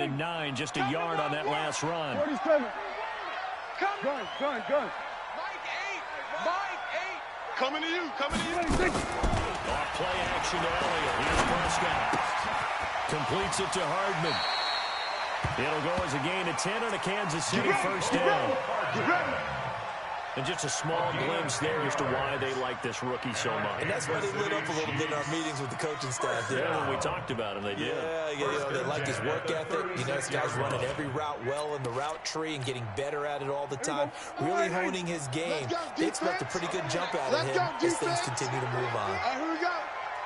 And 9, just a yard on that last run. 47. Gun. Mike 8. Mike 8. Coming to you. 26. Off play action to Elliott. Here's Prescott. Completes it to Hardman. It'll go as a gain of 10 on a Kansas City first down. And just a small glimpse there as to why they like this rookie so much. And that's why they lit up a little bit in our meetings with the coaching staff there. Yeah, when we talked about him, they did. Yeah, they like his work ethic. You know, this guy's running every route well in the route tree and getting better at it all the time. Really honing his game. They expect a pretty good jump out of him as things continue to move on. Here we go.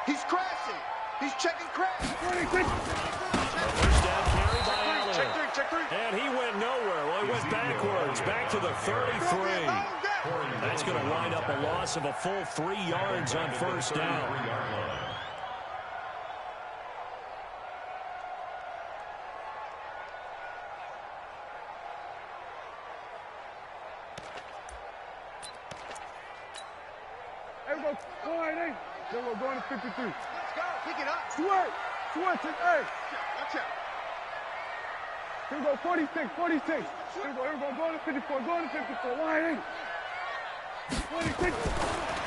He's crashing. He's checking crash. First down carry by Allen. Check three. And he went nowhere. Well, he went backwards, back to the 33. That's going to wind up a loss of a full 3 yards on first down. Everybody, we're going to 53. Let's go. Pick it up. Switch. Hey. Watch out. Here we go, 46. Here we go, going to 54. Line 8. 26.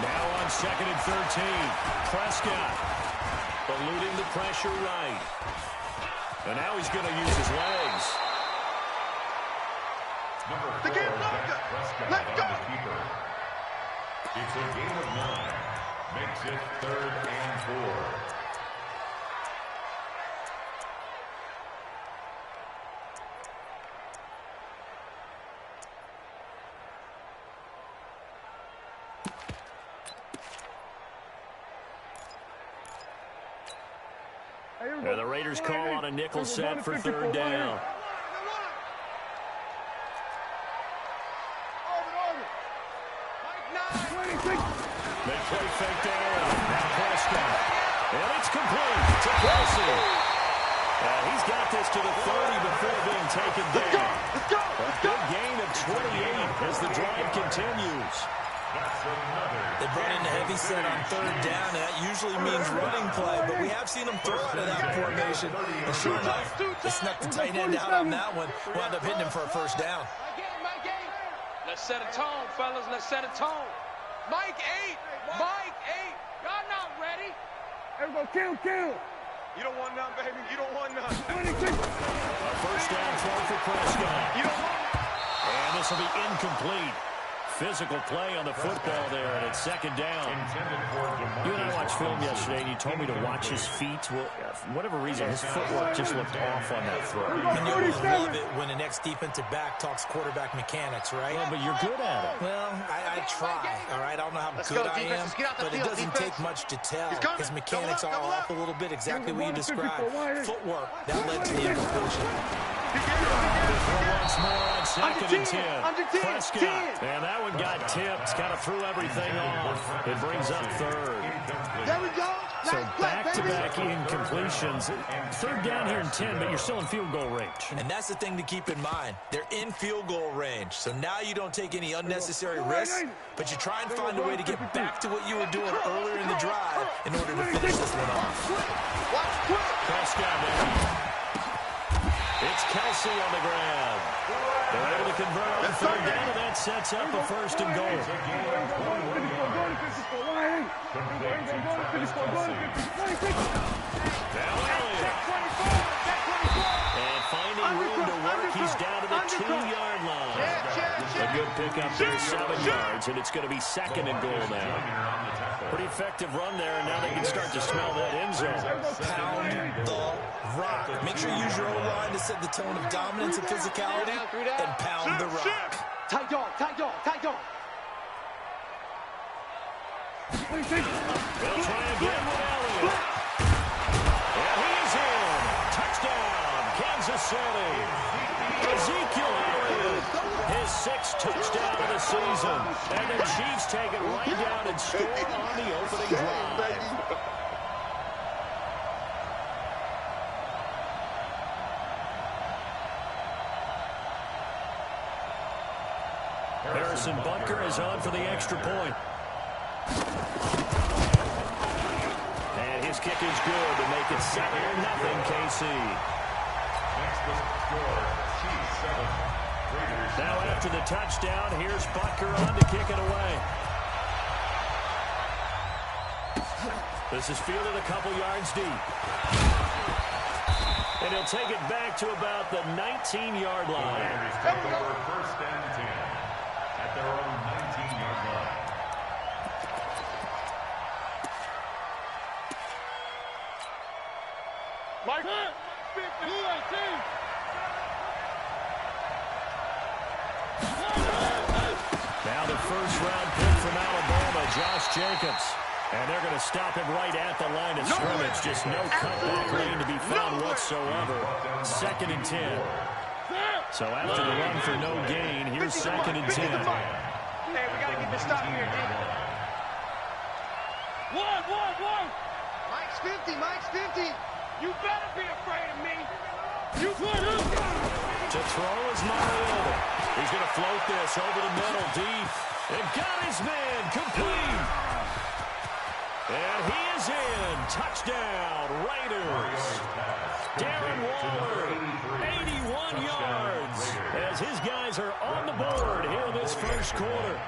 Now on 2nd and 13. Prescott eluding the pressure right. And now he's going to use his legs. The game longer. Let's go. It's a gain of 9. Makes it 3rd and 4. And the Raiders call on a nickel set for 3rd down. They play fake to Allen. Now Prescott. And it's complete to Kelsey. He's got this to the 30 before being taken down. A big gain of 28 as the drive continues. They brought in the heavy set on 3rd down, and that usually means running play, but we have seen them throw out of that formation. And sure enough, they snuck the tight end out on that one, wound up hitting him for a first down. My game. Let's set a tone, fellas. Let's set a tone. Mike 8. Y'all not ready. Everybody, kill. You don't want none, baby. You don't want none. 26. A first down throw for Prescott. You don't want And this will be incomplete. Physical play on the football there, and it's 2nd down. You and I watched film yesterday, and you told me to watch his feet. Well, for whatever reason, his footwork just looked off on that throw. And you always love it when the next defensive back talks quarterback mechanics, right? Well, but you're good at it. Well, I try, all right? I don't know how good I am, but it doesn't take much to tell. His mechanics are off a little bit, exactly what you described. Footwork, that led to the incompletion. Once more on 2nd and 10. Prescott. And that one got tipped. Kind of threw everything off. It brings up 3rd. There we go. So back-to-back incompletions. 3rd down here and 10, but you're still in field goal range. And that's the thing to keep in mind. They're in field goal range. So now you don't take any unnecessary risks, but you try and find a way to get back to what you were doing earlier in the drive in order to finish this one off. Prescott now. It's Kelsey on the grab. They're able to convert on 3rd down, and that sets up a 1st and goal. Now Elliott. And finding room to work, he's down to the 2-yard line. A good pickup there, 7 yards, and it's going to be 2nd and goal now. Pretty effective run there, and now they can start to smell that end zone. Pound the rock. Make sure you use your O-line to set the tone of dominance and physicality, and pound the rock. Tight dog. They'll try again with Elliott. And he's in. Touchdown, Kansas City. Ezekiel Elliott, his 6th touchdown of the season. And the Chiefs take it right down and score on the opening drive. Harrison Butker is on for the extra point. And his kick is good to make it 7-0 KC. Now after the touchdown, here's Butker on to kick it away. This is fielded a couple yards deep. And he'll take it back to about the 19-yard line. Commanders take over 1st and 10 at their own 19-yard line. Mike, now the first-round pick from Alabama, Josh Jacobs. And they're going to stop him right at the line of scrimmage. Just no cutback lane to be found whatsoever. 2nd and 10. So after the run for no gain, here's 2nd and 10. Hey, we got to get this stop here, Nick. One. Mike's 50, Mike's 50. You better be afraid of me. You put him. To throw is Mariota. He's going to float this over the middle, deep. And got his man, complete. And he is in. Touchdown, Raiders. Darren Waller, 81 yards, as his guys are on the board here in this first quarter.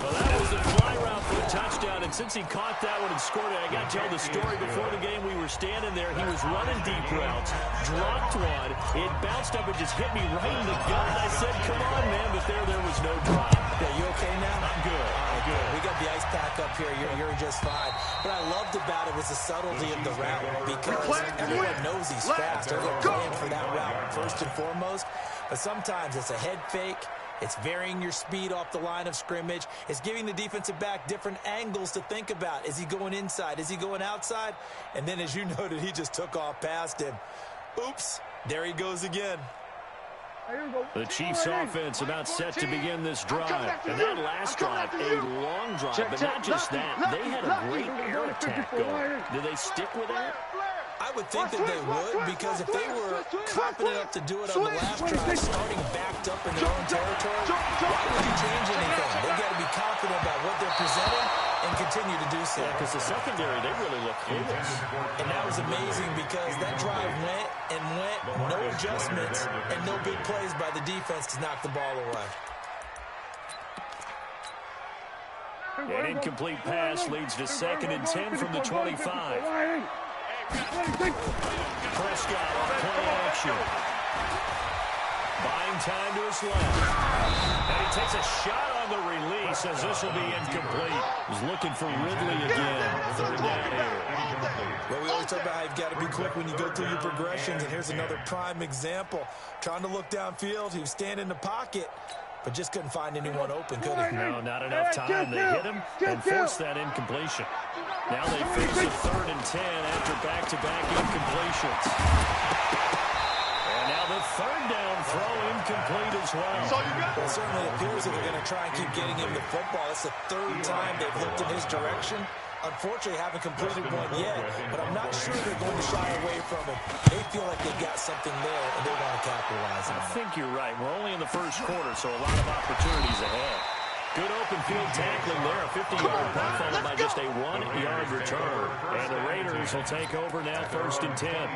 Well, that was the fly route for the touchdown, and since he caught that one and scored it, I got to tell the story. Before the game, we were standing there. He was running deep routes, dropped one. It bounced up and just hit me right in the gut. I said, come on, man, but there was no drop. Yeah, you okay now? I'm good. I'm good. We got the ice pack up here. You're just fine. What I loved about it was the subtlety of the route, because everyone knows he's fast. Everyone's playing for that route first and foremost. But sometimes it's a head fake. It's varying your speed off the line of scrimmage. It's giving the defensive back different angles to think about. Is he going inside? Is he going outside? And then, as you noted, he just took off past him. Oops, there he goes again. The Chiefs offense about set to begin this drive. And that last drive, a long drive, but not just that. They had a great air attack going. Did they stick with that? I would think that they would, because if they were confident enough to do it on the last drive, starting backed up in their own territory, why would you change anything? They've got to be confident about what they're presenting and continue to do so. Yeah, because the secondary, they really look clueless. And that was amazing, because that drive went, no adjustments, and no big plays by the defense to knock the ball away. An incomplete pass leads to 2nd and 10 from the 25. Prescott on play action. Buying time to his left. And he takes a shot on the release, as this will be incomplete. He's looking for Ridley again. 3rd down here. Well, we always talk about how you've got to be quick when you go through your progressions, and here's another prime example. Trying to look downfield, he was standing in the pocket, but just couldn't find anyone open, could he? No, not enough time. They hit him and forced that incompletion. Now they face a 3rd and 10 after back-to-back incompletions. And now the 3rd down throw incomplete as well. Well, it certainly appears that they're going to try and keep getting him the football. It's the 3rd time they've looked in his direction. Unfortunately, haven't completed one yet, but I'm not sure they're going to shy away from it. They feel like they've got something there, and they want to capitalize on it. I think you're right. We're only in the first quarter, so a lot of opportunities ahead. Good open field tackling there. A 50-yard punt followed by just a 1-yard return. And the Raiders will take over now, 1st and 10.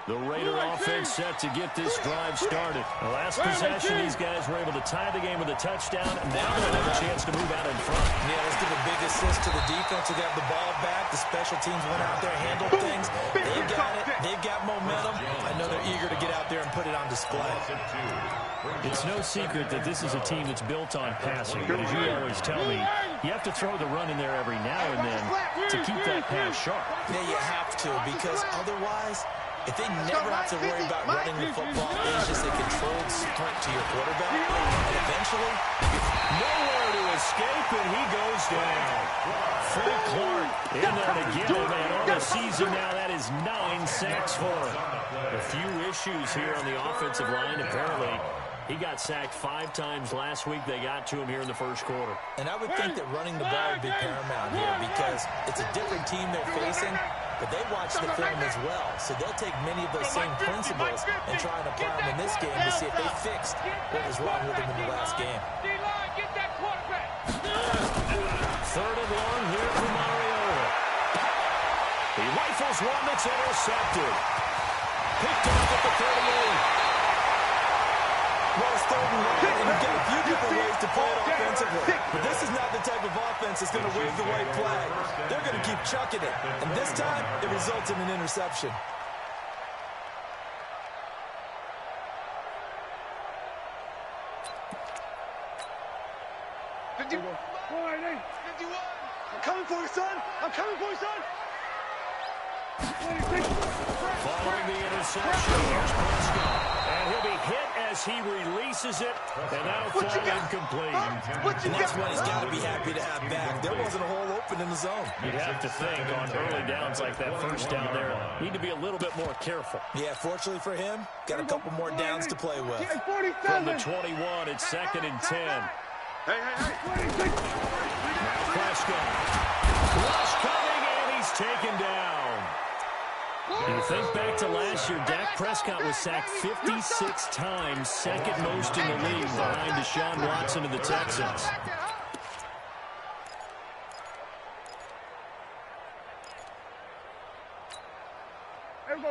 The Raider offense set to get this drive started. The last possession, these guys were able to tie the game with a touchdown, and now they'll have a chance to move out in front. Yeah, let's give a big assist to the defense. They got the ball back. The special teams went out there, handled things. They've got it. They've got momentum. I know they're eager to get out there and put it on display. It's no secret that this is a team that's built on passing, but as you always tell me, you have to throw the run in there every now and then to keep that pass sharp. Yeah, you have to, because otherwise, if they never have to worry about running the football, it's just a controlled sprint to your quarterback, and eventually, nowhere to escape, and he goes down. Frank Clark in there to get him, and on the season now, that is 9 sacks for him. A few issues here on the offensive line, apparently. He got sacked 5 times last week. They got to him here in the first quarter. And I would think that running the ball would be paramount here, because it's a different team they're facing, but they watch the film as well. So they'll take many of those same principles and try and apply them in this game to see if they fixed what was wrong with them in the last game. 3rd and long here for Mariota. He rifles one that's intercepted. Picked off at the 38. Well, it's 3rd and 1, and you've got a few different ways to play it offensively. But this is not the type of offense that's going to wave the white flag. They're going to keep chucking it. And this time, it results in an interception. I'm coming for you, son. I'm coming for you, son. Following the interception, here's Prescott. And he'll be hit as he releases it, and that'll fall incomplete. And that's what he's got to be happy to have back. There wasn't a hole open in the zone. You'd have to think on early downs like that first down there, need to be a little bit more careful. Yeah, fortunately for him, got a couple more downs to play with. From the 21, it's 2nd and 10. Hey. Now Prescott. Rush coming, and he's taken down. You think back to last year, Dak Prescott was sacked 56 times, 2nd most in the league behind Deshaun Watson of the Texans.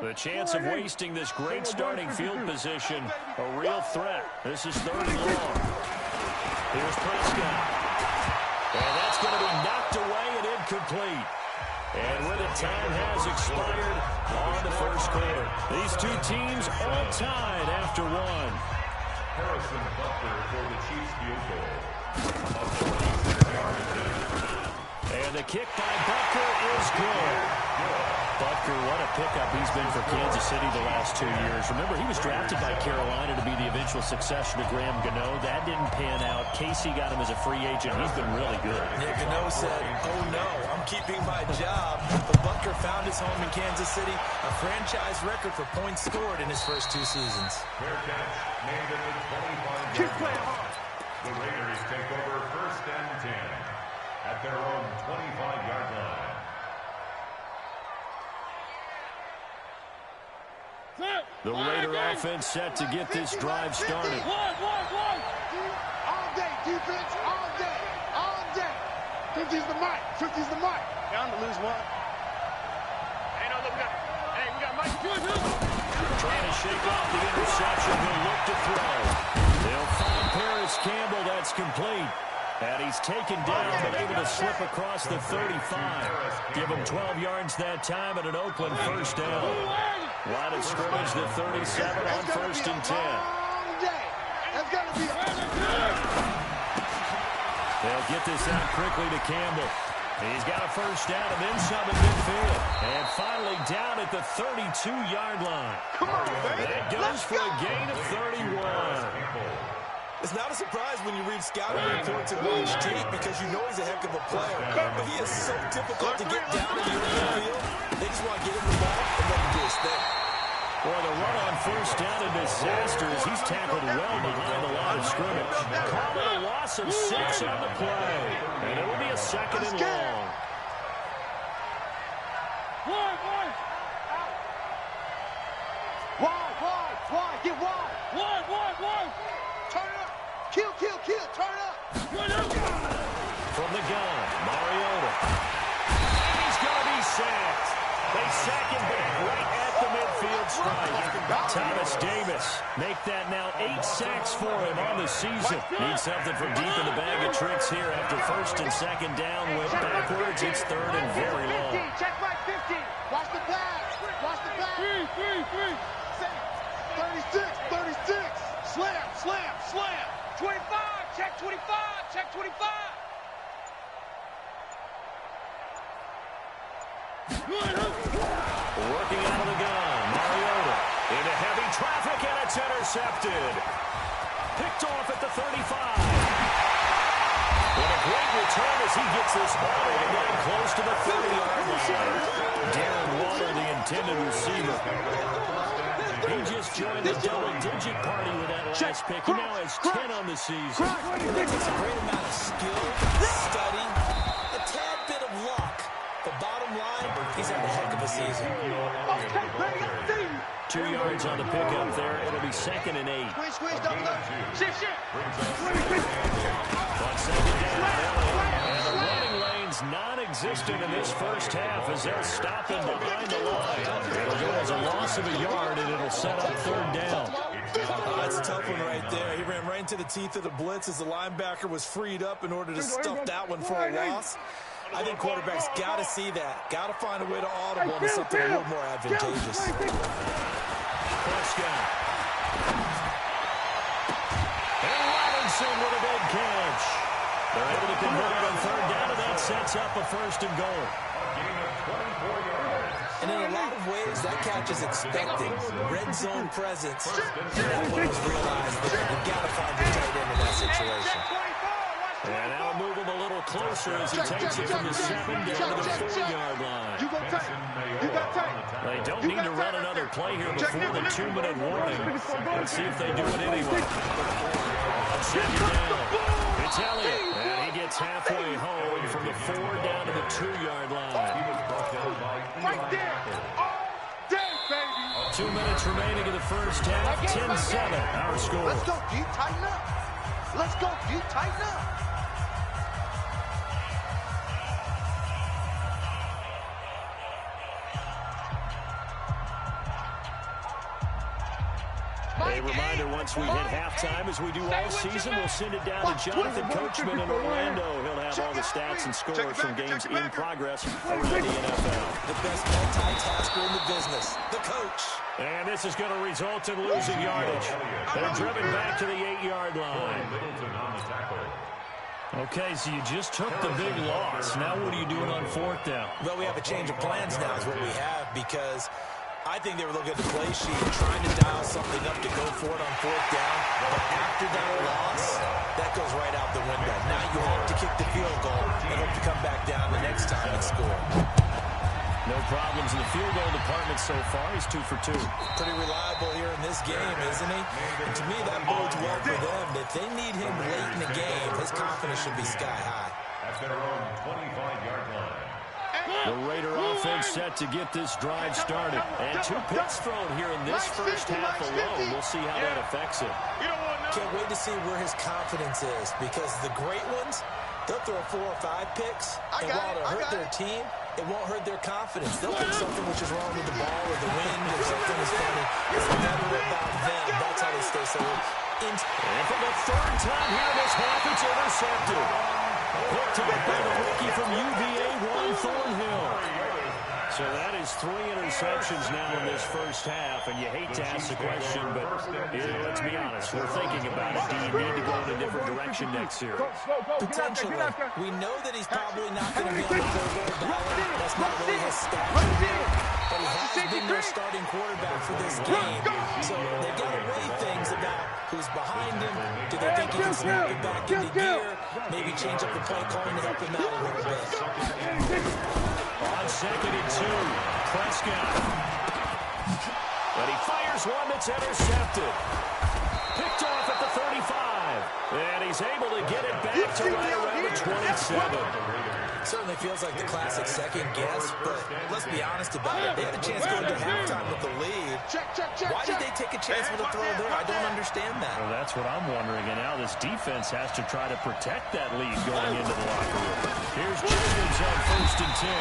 The chance of wasting this great starting field position, a real threat. This is 3rd and long. Here's Prescott. And that's going to be knocked away and incomplete. And with it, time has expired on the first quarter. These two teams all tied after one. Harrison Butker for the Chiefs field goal. And the kick by Butker is good. Butker, what a pickup he's been for Kansas City the last 2 years. Remember, he was drafted by Carolina to be the eventual successor to Graham Gano. That didn't pan out. Casey got him as a free agent. He's been really good. Yeah, Gano said, oh no, I'm keeping my job. But Butker found his home in Kansas City, a franchise record for points scored in his first 2 seasons. Fair catch made at the 25-yard line. The Raiders take over 1st and 10 at their own 25-yard line. The Raider offense set to get this drive started. All day, defense, all day, all day. 50's the mic, 50's the mic. Down to lose one. Hey, no, look, we got Mike. Trying to shake off the interception. He'll look to throw. They'll find Paris Campbell. That's complete. And he's taken down, but able to slip across the 35. Give him 12 yards that time and an Oakland first down. Line of scrimmage, the 37 on 1st and 10. That's got to be They'll get this out quickly to Campbell. He's got a first down and then some in midfield. And finally down at the 32-yard line. Come on, baby. That goes for a gain of 31. It's not a surprise when you read scouting reports and watch tape because you know he's a heck of a player. But he is so difficult to get down in the open field. They just want to get him the ball and let him do his thing. Well, the run on first down a disaster as he's tackled well behind the line of scrimmage. Call it a loss of 6 on the play. And it will be a 2nd and long. Wide, get wide. Wide. Turn it up. Kill, turn it up. From the gun, Mariota. And he's going to be sacked. They sack him back right at the midfield stripe. Thomas Davis make that now 8 sacks for him on the season. Needs something from deep in the bag of tricks here after 1st and 2nd down. Went backwards. It's 3rd and very long. Check right 50. Watch the back. 36. Slam. 25, check 25. Working out of the gun, Mariota into heavy traffic, and it's intercepted. Picked off at the 35. What a great return as he gets this all the way down close to the 30-yard line. Darren Waller, the intended receiver. He just joined the double-digit party with that last pick. He now has 10 on the season. It's a great amount of skill, study, a tad bit of luck. The bottom line, he's had a heck of a season. 2 yards on the pickup there. It'll be 2nd and 8. Squish, double up. Shit. On 2nd down, and the running lane's non-existent in this first half as they'll stop him behind the line. It'll go as a loss loss of a yard, and it'll set up third down. That's a tough one right there. He ran right into the teeth of the blitz as the linebacker was freed up in order to stuff that one for a loss. I think quarterbacks got to see that. Got to find a way to audible into something a little more advantageous. Prescott. And Robinson with a big catch. They're able to convert it on third down, and that sets up a first and goal. And in a lot of ways, that catch is expected. Red zone presence. And that one was realized there. You've got to find your tight end in that situation. And now move him a little closer as he takes it from the 7 down to the 4-yard line. You got tight. You got tight. They don't need to run another play here before the 2-minute warning. Let's see if they do it anyway. On second down, it's Elliott. And he gets halfway home from the 4 down to the 2-yard line. Right there. All day, baby. 2 minutes remaining in the first half. 10-7, our score. Let's go, G. Tighten up. Let's go, G. Tighten up. A reminder, once we hit halftime, as we do all season, we'll send it down to Jonathan Coachman in Orlando. He'll have all the stats and scores from games in progress around the NFL. The best multitasker in the business, the coach. And this is going to result in losing yardage. They're driven back to the 8-yard line. Okay, so you just took the big loss. Now what are you doing on 4th down? Well, we have a change of plans now is what we have, because I think they were looking at the play sheet, trying to dial something up to go for it on 4th down. But after that loss, that goes right out the window. Now you hope to kick the field goal and hope to come back down the next time and score. No problems in the field goal department so far. He's 2 for 2. Pretty reliable here in this game, isn't he? And to me, that bodes well for them. If they need him late in the game, his confidence should be sky high. At their own 25-yard line. The Raider offense set to get this drive started. And 2 picks thrown here in this first half alone. We'll see how that affects it. Can't wait to see where his confidence is, because the great ones, they'll throw 4 or 5 picks, and while it'll hurt their team, it won't hurt their confidence. They'll think something which is wrong with the ball or the wind or something is funny. It's never about them. That's how they stay so and for the 3rd time here this half, it's intercepted. Picked up by the rookie from UVA, Juan Thornhill. So that is 3 interceptions now in this first half, and you hate to ask the question, but let's be honest, we're thinking about it. Do you need to go in a different direction next series? Potentially. We know that he's probably not going to be on the Pro Bowl ballot. That's not really his stature. But he has been their starting quarterback for this game. So they've got to weigh things about who's behind him. Do they think he can snap it back into gear? Maybe change up the play calling to help him out a little bit. On 2nd and 2, Prescott. But he fires one that's intercepted. Picked off at the 35. And he's able to get it back to right around the 27. Certainly feels like the classic second guess, but let's be honest about it. They had a chance going to halftime with the lead. Why did they take a chance with a throw there? I don't understand that. Well, that's what I'm wondering. And now this defense has to try to protect that lead going into the locker room. Here's Jacobs on 1st and 10.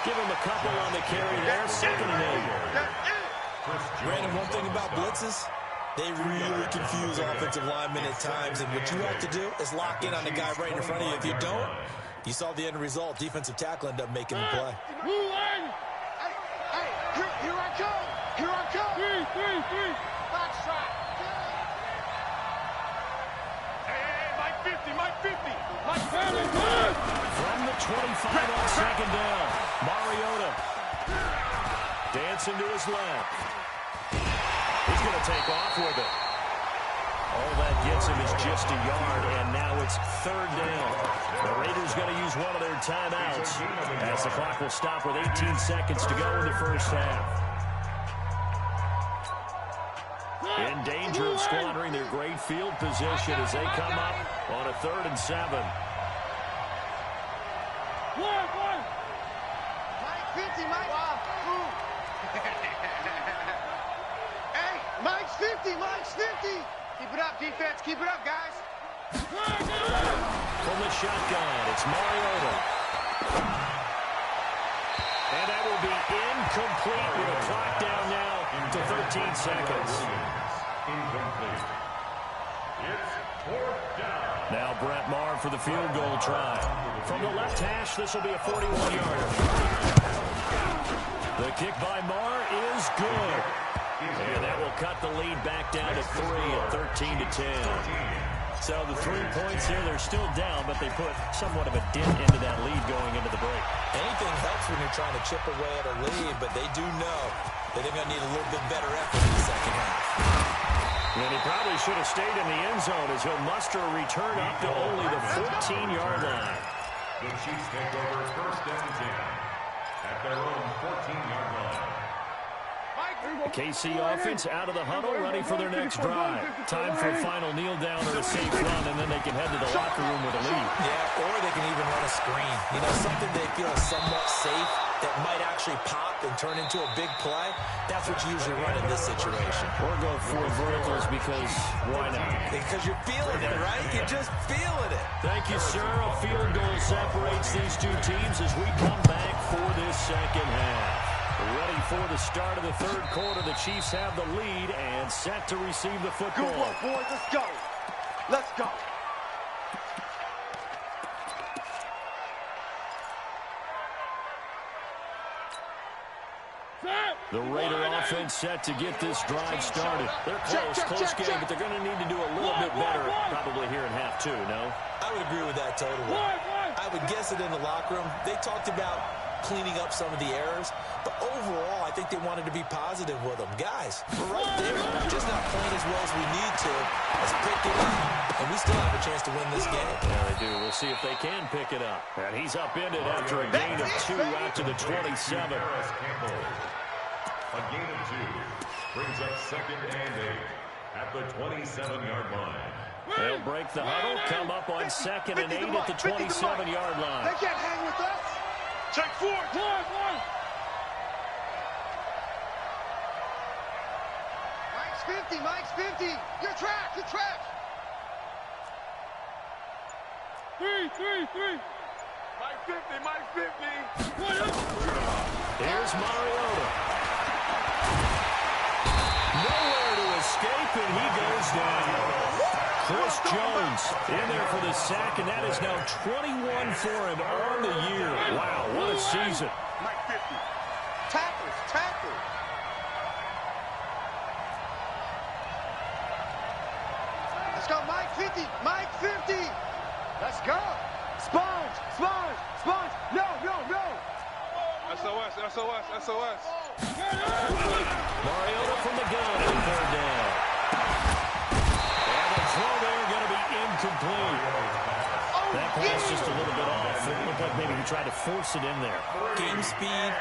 Give him a couple on the carry there. 2nd and 8. Brandon, one thing about blitzes, they really confuse offensive linemen at times, and what you have to do is lock in on the guy right in front of you. If you don't, you saw the end result. Defensive tackle ended up making the play. Hey, here I come. Here I come. 3. Backstrap. Hey, Mike 50, Mike 50. Mike 50. From the 25 on 2nd down, Mariota dancing to his left. He's going to take off with it. All that gets him is just a yard, and now it's 3rd down. The Raiders going to use one of their timeouts as the clock will stop with 18 seconds to go in the first half. In danger of squandering their great field position as they come up on a 3rd and 7. Mike 50, Mike. Hey, Mike's 50, Mike's 50. Keep it up, defense. Keep it up, guys. From the shotgun, it's Mariota. And that will be incomplete with a clock down to 13 seconds. Incomplete. It's fourth down. Now Brett Maher for the field goal try. From the left hash, this will be a 41-yarder. The kick by Maher is good. And that will cut the lead back down to 3 at 13 to 10. So the 3 points here, they're still down, but they put somewhat of a dent into that lead going into the break. Anything helps when you're trying to chip away at a lead, but they do know that they're going to need a little bit better effort in the second half. And he probably should have stayed in the end zone as he'll muster a return up to only the 14-yard line. The Chiefs take over first and 10 at their own 14-yard line. The KC offense out of the huddle, ready for their next drive. Time for a final kneel down or a safe run, and then they can head to the locker room with a lead. Yeah, or they can even run a screen. You know, something they feel is somewhat safe that might actually pop and turn into a big play. That's what you usually run in this situation. Or go for verticals because why not? Because you're feeling it, right? You're just feeling it. Thank you, sir. A field goal separates these two teams as we come back for this second half. Ready for the start of the third quarter. The Chiefs have the lead and set to receive the football. Good work, boys. Let's go. Let's go. The Raider offense set to get this drive started. They're close game, but they're going to need to do a little bit better probably here in half two, no? I would agree with that totally. I would guess it in the locker room. They talked about cleaning up some of the errors, but overall, I think they wanted to be positive with them. Guys, we're right there. We're just not playing as well as we need to. Let's pick it up, and we still have a chance to win this game. Yeah, they do. We'll see if they can pick it up. And he's upended after a gain of 2 out to the 27. A gain of 2 brings up second and 8 at the 27-yard line. They'll break the huddle, come up on second and 8 at the 27-yard line. They can't hang with us. Check forward. Mike's 50. Mike's 50. You're trapped. You're trapped. 3. Mike 50. Mike 50. Here's Mariota. Nowhere to escape, and he goes down. Chris Jones in there for the sack, and that is now 21 for him on the year. Wow, what a season. Mike 50. Tackle. Let's go, Mike 50. Mike 50. Let's go. Sponge. No. SOS. Mariota from the gun on third down. And the throw there going to be incomplete. That pass just a little bit off. It looked like maybe he tried to force it in there. Game speed,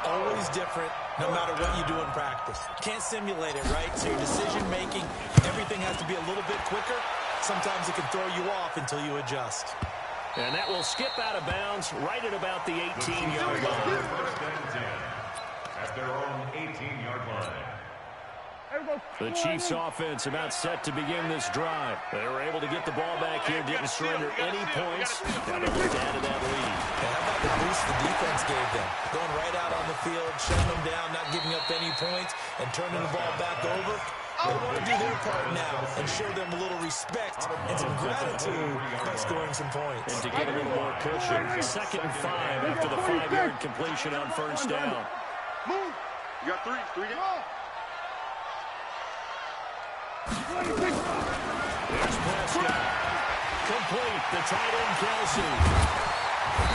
always different, no matter what you do in practice. Can't simulate it, right? So your decision-making, everything has to be a little bit quicker. Sometimes it can throw you off until you adjust. And that will skip out of bounds right at about the 18-yard line. First and 10 at their own 18-yard line. The Chiefs offense about set to begin this drive. They were able to get the ball back here, didn't surrender any points. Now they look to add to that lead. And how about the boost the defense gave them? Going right out on the field, shutting them down, not giving up any points, and turning the ball back over. They want to do their part now and show them a little respect and some gratitude by scoring some points. And to get a little more cushion. 2nd and 5 after the 5-yard completion on first down. Move. You got 3 down. There's Prescott. Complete. The tight end, Kelsey.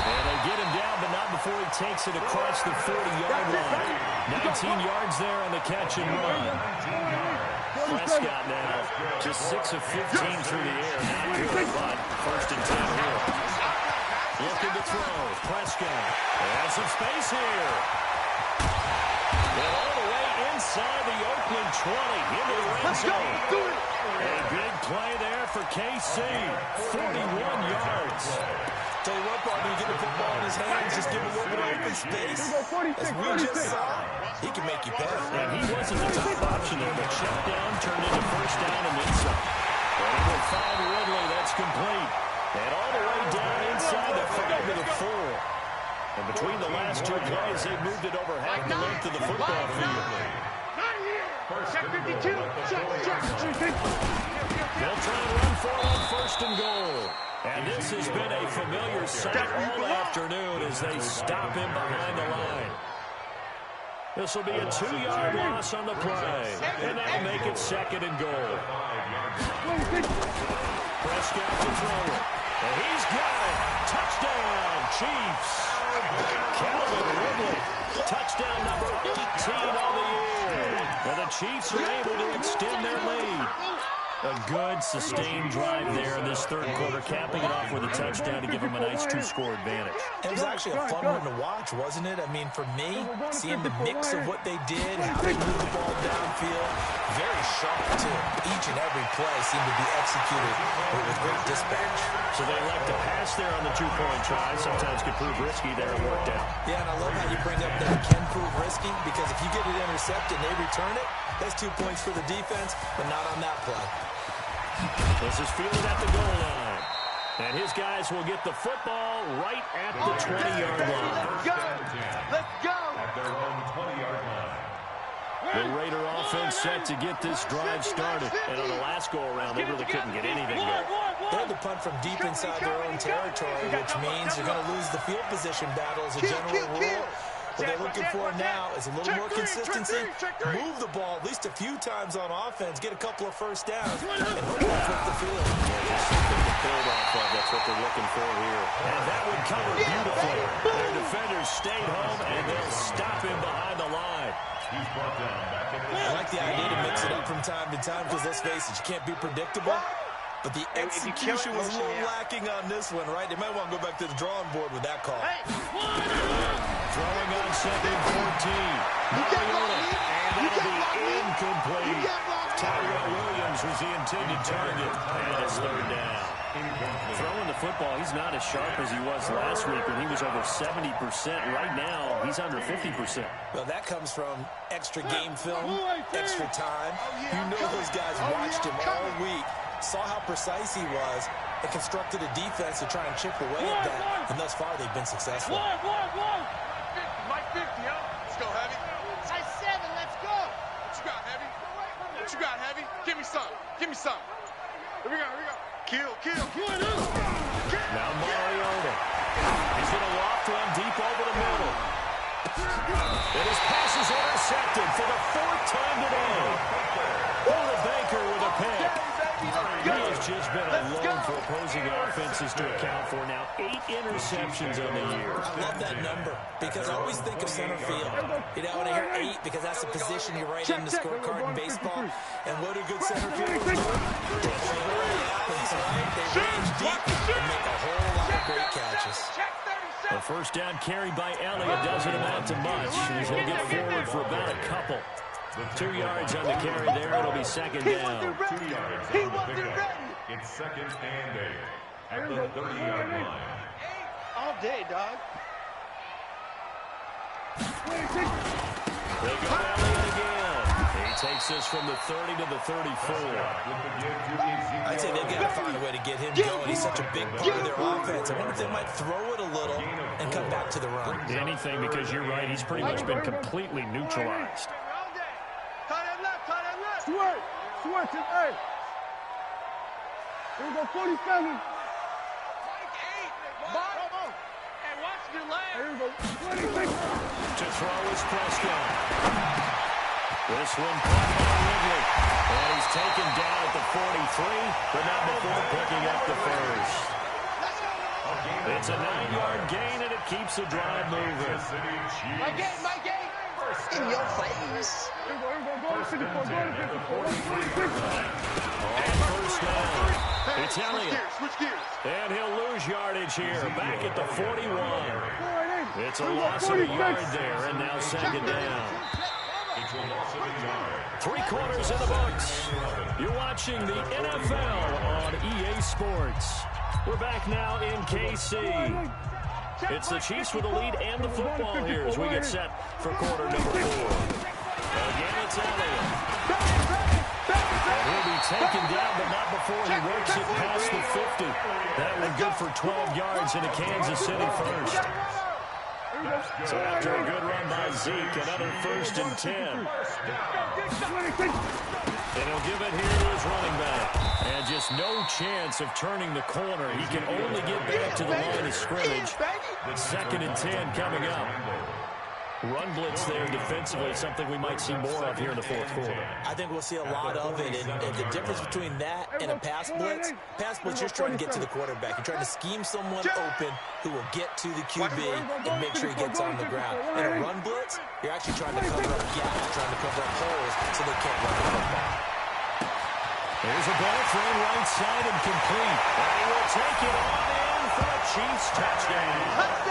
And they get him down, but not before he takes it across the 40-yard line. 19 yards there on the catch and run. Prescott now just 6 of 15 through the air. Not good, but first and 10 here. Looking to throw. Prescott has some space here. And all the way inside the Oakland 20 into the red zone. A big play there for KC. 41 yards. Tell you what, partner, you get the football in his hands, just give him a little bit of open space. As we just saw, he can make you pay. And he wasn't the top option there, but check down, turned into first down and then some. And he will find Ridley. That's complete. And all the way down inside the 5 to the 4. And between the last 2 plays, they moved it over half the length of the football field. Not here. Check 52. Check. They'll try and run for it on first and goal. And this has been a familiar sight all afternoon as they stop him behind the line. This will be a 2-yard loss on the play. And that'll make it second and goal. Prescott to throw it. And he's got it. Touchdown, Chiefs. Calvin Ridley. Touchdown number 18 on the year. And the Chiefs are able to extend their lead. A good, sustained drive there in this third quarter, capping it off with a touchdown to give them a nice 2-score advantage. It was actually a fun one to watch, wasn't it? I mean, for me, seeing the mix of what they did, how they moved the ball downfield, very sharp, too. Each and every play seemed to be executed with great dispatch. So they elect to pass there on the 2-point try. Sometimes can prove risky there. It worked out. Yeah, and I love how you bring up that can prove risky, because if you get it intercepted and they return it, that's 2 points for the defense, but not on that play. This is fielded at the goal line. And his guys will get the football right at the 20-yard line. Let's go. At their own 20-yard line. The Raider offense set to get this drive started. And on the last go-around, they really couldn't get anything going. They had to punt from deep inside their own territory, which means you're going to lose the field position battle as a general rule. What they're looking for now is a little more consistency, move the ball at least a few times on offense, get a couple of first downs, and hopefully flip the field. Just something to build off of. That's what they're looking for here. And that would cover beautifully. Their defenders stayed home, and they'll stop him behind the line. He's brought down back at the I like the idea to mix it up from time to time because, let's face it, you can't be predictable. But the execution was a little lacking on this one, right? They might want to go back to the drawing board with that call. Throwing on second and 14. Mariota, and it'll be incomplete. Tyrell Williams was the intended target, and it's third down. Throwing the football, he's not as sharp as he was last week when he was over 70%. Right now, he's under 50%. Well, that comes from extra game film, extra time. You know those guys watched him all week, saw how precise he was, and constructed a defense to try and chip away at that. And thus far, they've been successful. Mike 50, huh? Let's go, Heavy. Size 7, let's go. What you got, Heavy? What you got, Heavy? Give me some. Give me some. Here we go. Kill. Now Mariota. He's going to loft one deep over the middle. And his pass is intercepted for the 4th time today. Buda Baker with a pick. He has just been alone for opposing offenses to account for now. 8 interceptions on the year. I love that number because I always think of center field. You know, when I hear 8 because that's the position you write in the scorecard in baseball. And what do good center fielders do? They range deep and make a whole lot of great catches. A first down carry by Elliott doesn't amount to much. He'll get forward for about a couple. 2 yards on the carry there. It'll be second down. 2 yards on the pickup. It's second and 8 at the 30-yard line. All day, dog. They go Elliott again. He takes this from the 30 to the 34. I'd say they've got to find a way to get him going. He's such a big part of their offense. I wonder if they might throw it a little and come back to the run. Anything, because you're right. He's pretty much been completely neutralized. Switch it, hey. Here we go, 47. Mike 8. And watch your leg. Here we go, 26. To throw is Prescott. This one caught by Ridley. And he's taken down at the 43, but not before picking up the first. It's a 9-yard gain, and it keeps the drive moving. Mike 8. In your face. Here we go, go to 54, go to 54. On first down, it's Elliott. Switch gears. And he'll lose yardage here, back at the 41. It's a loss of a yard there, and now second down. It's a loss of a yard. 3 quarters in the books. You're watching the NFL on EA Sports. We're back now in KC. It's the Chiefs with the lead and the football here as we get set for quarter number 4. Again, it's Elliott. And he'll be taken down, but not before he works it past the 50. That one good for 12 yards into Kansas City first. So after a good run by Zeke, another 1st and 10. And he'll give it here to his running back. And just no chance of turning the corner. He can only get back to the line of scrimmage. 2nd and 10 coming up. Run blitz there defensively, something we might see more of here in the 4th quarter. I think we'll see a lot of it. And the difference between that and a pass blitz, you're trying to get to the quarterback. You're trying to scheme someone open who will get to the QB and make sure he gets on the ground. In a run blitz, you're actually trying to cover up gaps, trying to cover up holes so they can't run the football. There's a ball thrown right side and complete. And he will take it on in for a Chiefs touchdown.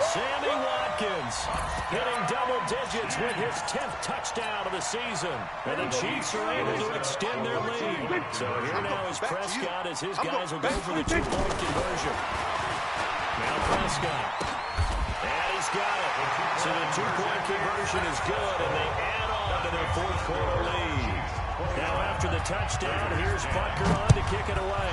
Sammy Watkins hitting double digits with his 10th touchdown of the season. And the Chiefs are able to extend their lead. So here now is Prescott as his guys will go for the 2-point conversion. Now Prescott. And he's got it. So the 2-point conversion is good, and they add on to their 4th quarter lead. Now after the touchdown, here's Butker on to kick it away.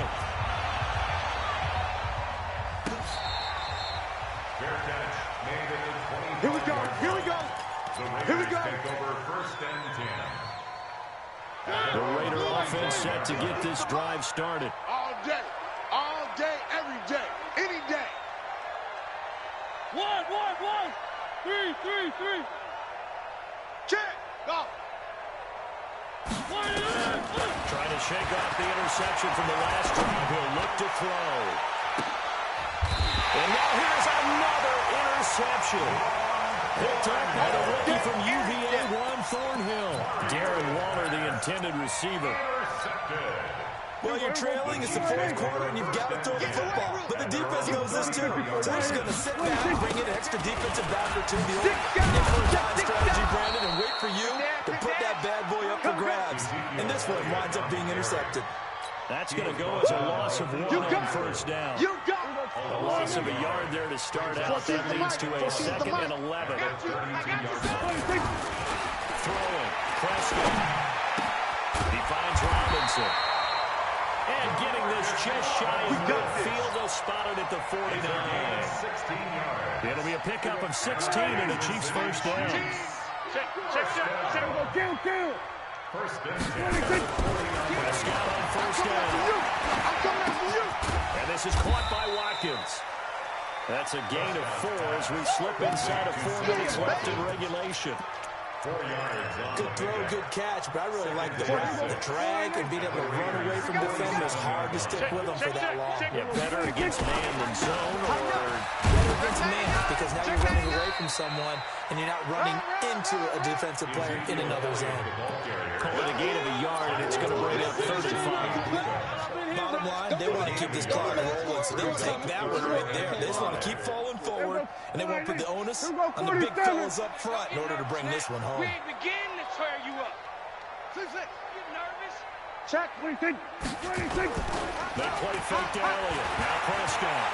Here we go. Here we go. Here we go. Take over 1st and 10. The Raider offense set to get this drive started. All day, every day, any day. 1, 3. Check. Go. Trying to shake off the interception from the last drive. He'll look to throw. And now here's another interception. Picked up by the rookie from UVA, Juan Thornhill. Darren Waller, the intended receiver. Well, you're trailing. It's the 4th quarter, and you've got to throw the football. But the defense knows this, too. So they're just going to sit back, bring in an extra defensive back or two, the old nickel-and-dime strategy, Brandon, and wait for you to put that bad boy up for grabs. And this one winds up being intercepted. That's going to go as a loss of 1 on 1st down. A loss of a yard there to start out. That leads to a 2nd and 11. Throwing. Prescott. He finds Robinson. And getting this just shy of midfield, they'll spot it at the 49. It'll be a pickup of 16 and the Chiefs' 1st down. Kill. 1st and 10. Prescott on 1st down. And this is caught by Watkins. That's a gain of 4 as we slip inside of 4 minutes left in regulation. 4 yards. Good throw, good catch, but I really like the route, the drag, and being able to run away from defenders. Hard to stick with them for that long. Yeah, better against man than zone, or Better against man, because now you're running away from someone, and you're not running into a defensive player in another zone. call it a gain of a yard, and it's going to bring up 35. Bottom line, they want to keep this clock rolling, so they'll take that one right there. They just want to keep falling forward, and they won't put the onus on the big fellas up front in order to bring this one home. We ain't beginning to tear you up. You nervous? Check. 26. They play fake to Elliott. Now Prescott.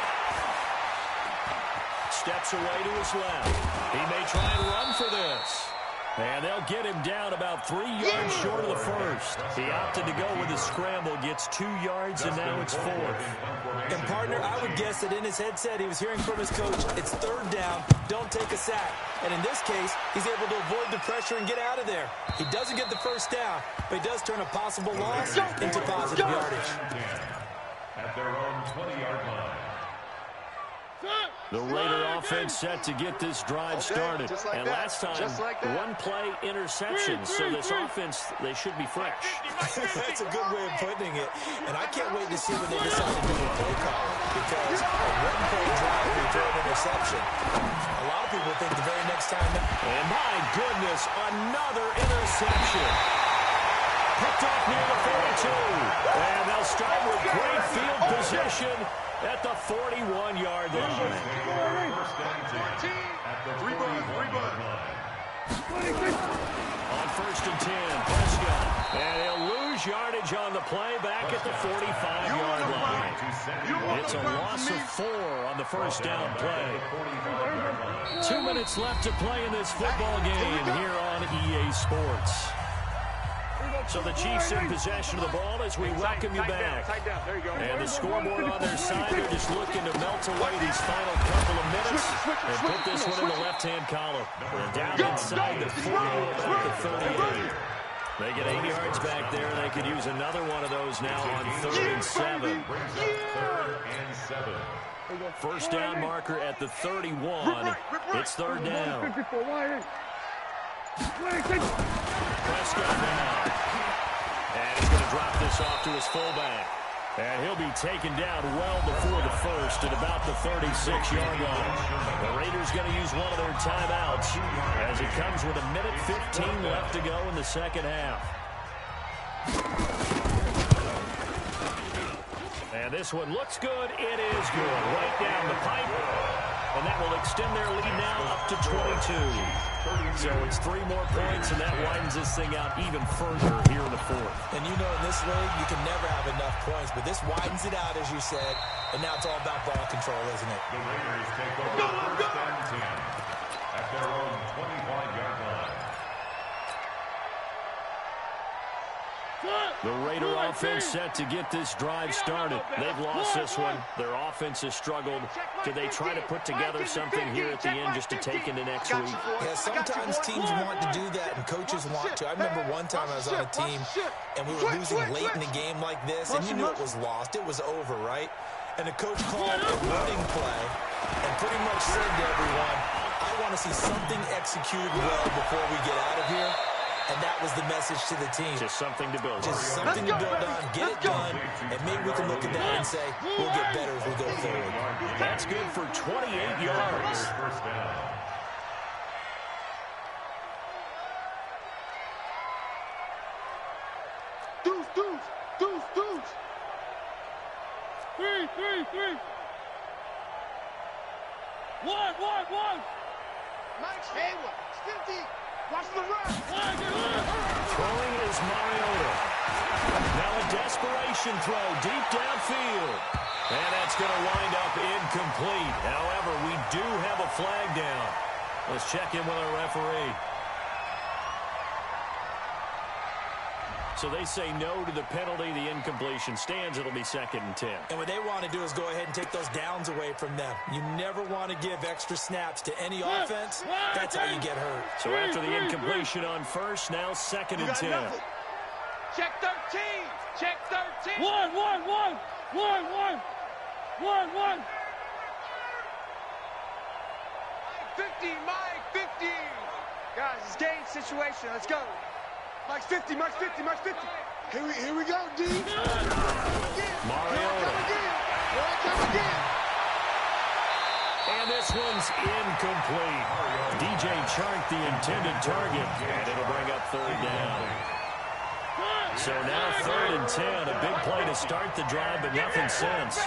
Steps away to his left. He may try and run for this. And they'll get him down about 3 yards short of the first. He opted to go with a scramble, gets 2 yards, and now it's 4. And, partner, I would guess that in his headset he was hearing from his coach, it's 3rd down, don't take a sack. And in this case, he's able to avoid the pressure and get out of there. He doesn't get the first down, but he does turn a possible loss into positive yardage. At their own 20-yard line. The Raider offense set to get this drive started. And last time, one-play interceptions. So this offense, they should be fresh. That's a good way of putting it. And I can't wait to see when they decide to do a play call. Because a one-play drive, we throw an interception. A lot of people think the very next time. And my goodness, another interception. Picked off near the 42. And they'll start with great field position at the 41-yard line. On 1st and 10, Prescott. And he'll lose yardage on the play back at the 45-yard line. It's a loss of 4 on the first down play. 2 minutes left to play in this football game here on EA Sports. So the Chiefs in possession of the ball as we welcome you back. And the scoreboard on their side, they're just looking to melt away these final couple of minutes and put this one in the left-hand column. And down inside the 40 at the 38. They get 8 yards back there. They could use another one of those now on 3rd and 7. First down marker at the 31. It's 3rd down. Prescott now. And he's going to drop this off to his fullback. And he'll be taken down well before the first at about the 36-yard line. The Raiders going to use one of their timeouts as it comes with 1:15 left to go in the second half. And this one looks good. It is good. Right down the pipe. And that will extend their lead now up to 22. So it's 3 more points, and that widens this thing out even further here in the 4th. And you know, in this league, you can never have enough points, but this widens it out, as you said, and now it's all about ball control, isn't it? The Raiders take over 1st and 10 at their own 25-yard line. The Raider offense set to get this drive started. They've lost this one. Their offense has struggled. Do they try to put together something here at the end just to take into next week? Yeah, sometimes teams want to do that and coaches want to. I remember one time I was on a team and we were losing late in the game like this, and you knew it was lost. It was over, right? And the coach called a running play and pretty much said to everyone, I want to see something executed well before we get out of here. And that was the message to the team. Just something to build on. Just something to build on, get it done, and maybe we can look at that and say, we'll get better as we go forward. That's good for 28 yards. First down. Deuce. 3. 1. Mike Hayward, 50. Watch the run. Throwing is Mariota. Now a desperation throw deep downfield. And that's going to wind up incomplete. However, we do have a flag down. Let's check in with our referee. So they say no to the penalty. The incompletion stands. It'll be 2nd and 10. And what they want to do is go ahead and take those downs away from them. You never want to give extra snaps to any offense. That's how you get hurt. So after the incompletion on first, now 2nd and 10. Check 13. Check 13. 1. 50, Mike, 50. Guys, it's game situation. Let's go. Mike's 50. Here we go, D. Mariota. And this one's incomplete. DJ Chark, the intended target, and it'll bring up 3rd down. So now 3rd and 10. A big play to start the drive, but nothing since.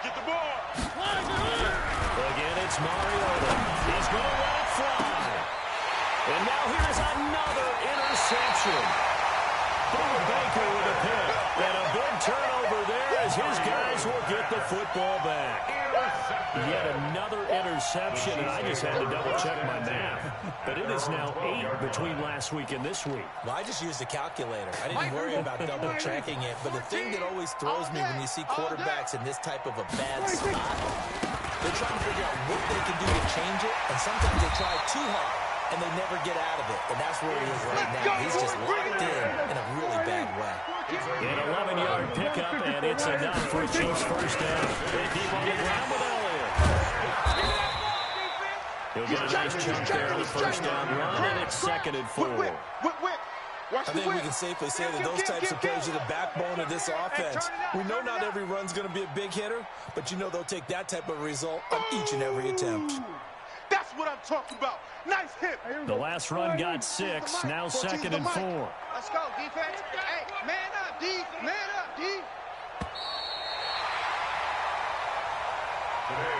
Get the ball. Again, it's Mariota. He's going to let it fly. And now here's another interception. Boomer Baker with a pick. And a big turnover there as his guys will get the football back. Yet another interception, and I just had to double-check my math. But it is now 8 between last week and this week. Well, I just used a calculator. I didn't worry about double-checking it. But the thing that always throws me when you see quarterbacks in this type of a bad spot, they're trying to figure out what they can do to change it, and sometimes they try too hard, and they never get out of it. And that's where he is right now. He's just locked in a really bad way. An 11-yard pickup, and it's enough for a Chiefs first down. They keep on the ground with Elliott. He'll get a nice chunk there on the first down run, and it's 2nd and 4. I think we can safely say that those types of plays are the backbone of this offense. We know not every run's going to be a big hitter, but you know they'll take that type of result on each and every attempt. That's what I'm talking about. Nice hit. The last run got 6, now 2nd and 4. Let's go, defense. Hey, man up, D. Man up, D.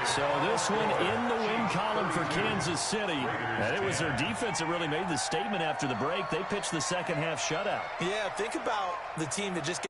So this one in the win column for Kansas City. And it was their defense that really made the statement after the break. They pitched the second half shutout. Yeah, think about the team that just